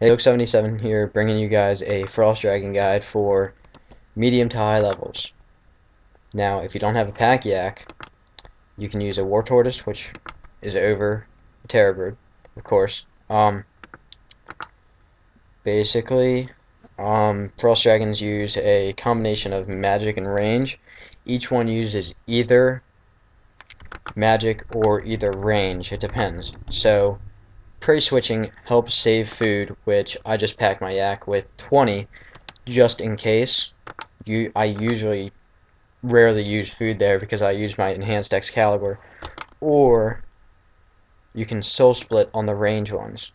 Hey, Oak77 here, bringing you guys a Frost Dragon guide for medium to high levels. Now, if you don't have a pack yak, you can use a War Tortoise, which is over a Terror Bird, of course. Basically, Frost Dragons use a combination of magic and range. Each one uses either magic or either range, it depends. So, prey switching helps save food, which I just packed my yak with 20 just in case. I usually rarely use food there because I use my enhanced Excalibur. Or you can soul split on the range ones.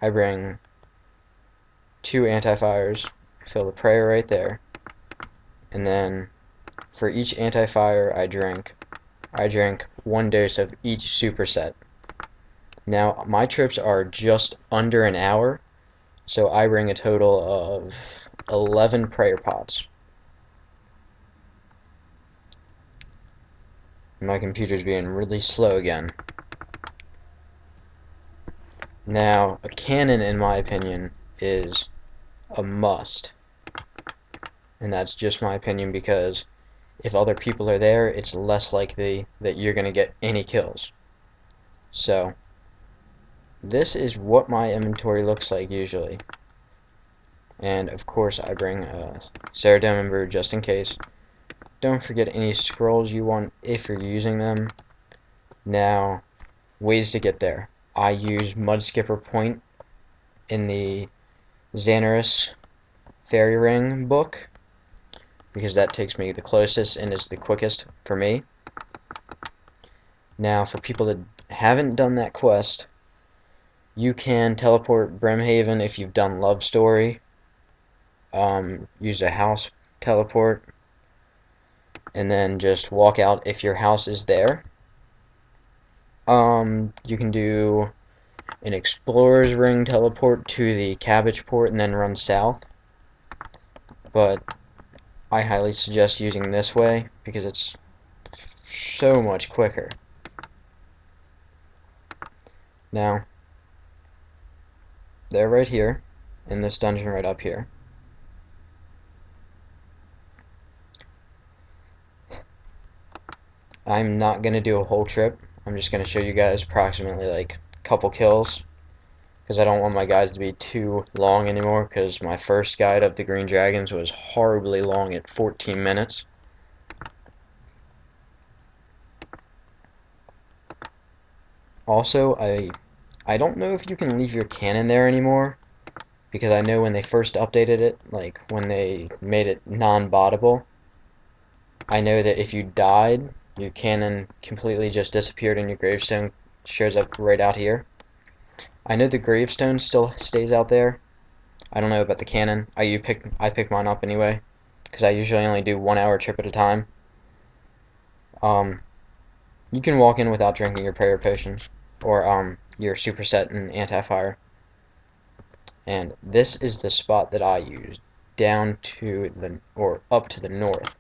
I bring 2 anti-fires, fill the prayer right there, and then for each anti-fire I drink 1 dose of each superset. Now my trips are just under an hour, so I bring a total of 11 prayer pots. My computer's being really slow again. Now, a cannon, in my opinion, is a must. And that's just my opinion because if other people are there, it's less likely that you're going to get any kills. So, this is what my inventory looks like usually. And, of course, I bring a Ceradome Brew just in case. Don't forget any scrolls you want if you're using them. Now, ways to get there. I use Mudskipper Point in the Xanaris Fairy Ring book because that takes me the closest and is the quickest for me. Now, for people that haven't done that quest, you can teleport Brimhaven if you've done Love Story. Use a house teleport, and then just walk out if your house is there. You can do an Explorer's Ring teleport to the Cabbage Port and then run south. But I highly suggest using this way because it's so much quicker. Now, they're right here in this dungeon right up here. I'm not going to do a whole trip. I'm just going to show you guys approximately like a couple kills because I don't want my guides to be too long anymore because my first guide of the Green Dragons was horribly long at 14 minutes. Also, I don't know if you can leave your cannon there anymore because I know when they first updated it, like when they made it non-bottable, I know that if you died, your cannon completely just disappeared and your gravestone shows up right out here. I know the gravestone still stays out there. I don't know about the cannon. I pick mine up anyway because I usually only do 1 hour trip at a time. You can walk in without drinking your prayer potions or your superset and anti-fire. And this is the spot that I use, down to the or up to the north.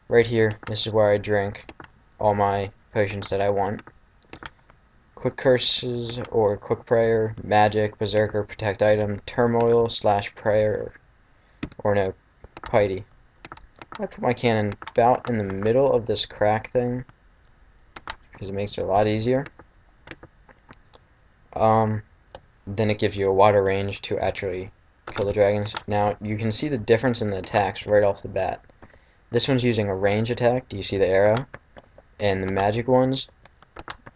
Right here, this is where I drink all my potions that I want. Quick Curses or Quick Prayer, Magic, Berserker, Protect Item, Turmoil / Prayer, or no, Piety. I put my cannon about in the middle of this crack thing because it makes it a lot easier. Then it gives you a wider range to actually kill the dragons. Now, you can see the difference in the attacks right off the bat. This one's using a range attack, do you see the arrow? And the magic ones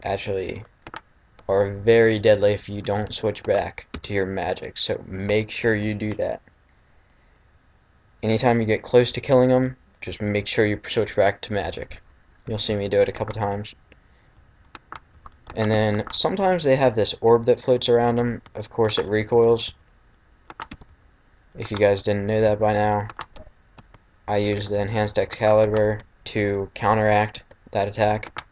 actually are very deadly if you don't switch back to your magic, so make sure you do that. Anytime you get close to killing them, just make sure you switch back to magic. You'll see me do it a couple times. And then sometimes they have this orb that floats around them. Of course it recoils. If you guys didn't know that by now, I use the enhanced Excalibur to counteract that attack.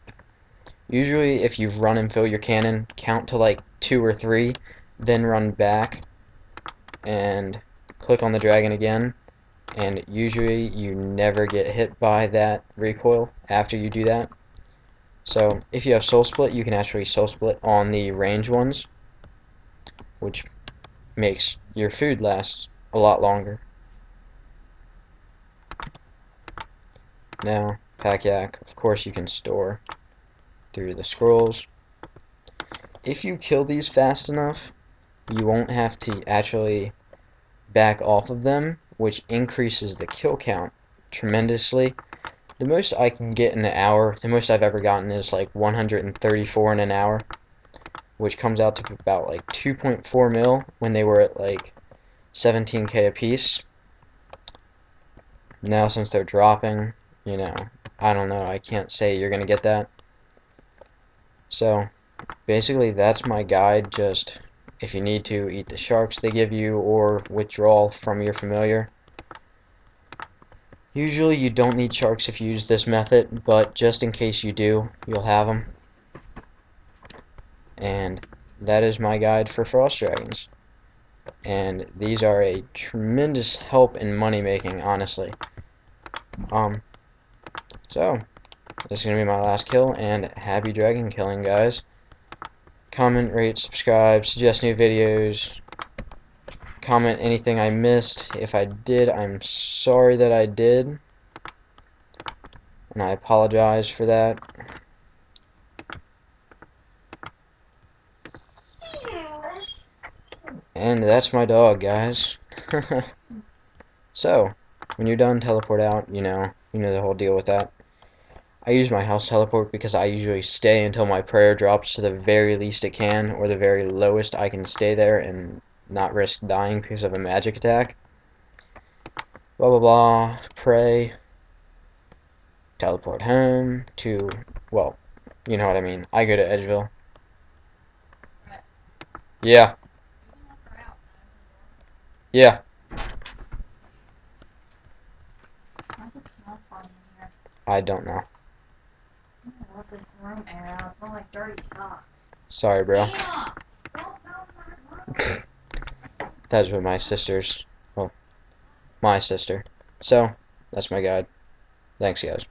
Usually if you run and fill your cannon, count to like 2 or 3, then run back and click on the dragon again, and usually you never get hit by that recoil after you do that. So if you have soul split, you can actually soul split on the range ones, which makes your food last a lot longer. Now, pack yak, of course you can store through the scrolls. If you kill these fast enough, you won't have to actually back off of them, which increases the kill count tremendously. The most I can get in an hour, the most I've ever gotten is like 134 in an hour, which comes out to about like 2.4 mil when they were at like 17k a piece. Now since they're dropping, you know, I don't know, I can't say you're gonna get that. So basically that's my guide. Just if you need to, eat the sharks they give you or withdraw from your familiar. Usually you don't need sharks if you use this method, but just in case you do, you'll have them. And that is my guide for frost dragons. And these are a tremendous help in money making, honestly. So this is gonna be my last kill, and happy dragon killing, guys. Comment, rate, subscribe, suggest new videos, comment anything I missed. If I did, I'm sorry that I did, and I apologize for that. And that's my dog, guys. So, when you're done, teleport out, you know the whole deal with that. I use my house teleport because I usually stay until my prayer drops to the very least it can, or the very lowest I can stay there and not risk dying because of a magic attack. Blah blah blah, pray, teleport home to, well, you know what I mean. I go to Edgeville. Yeah. Yeah. Why does it smell funny in here? I don't know. I'm gonna let this room air out. It smells like dirty socks. Sorry, bro. Damn! Don't go in my room. That's what my sister's, well, my sister. So, that's my guide. Thanks, guys.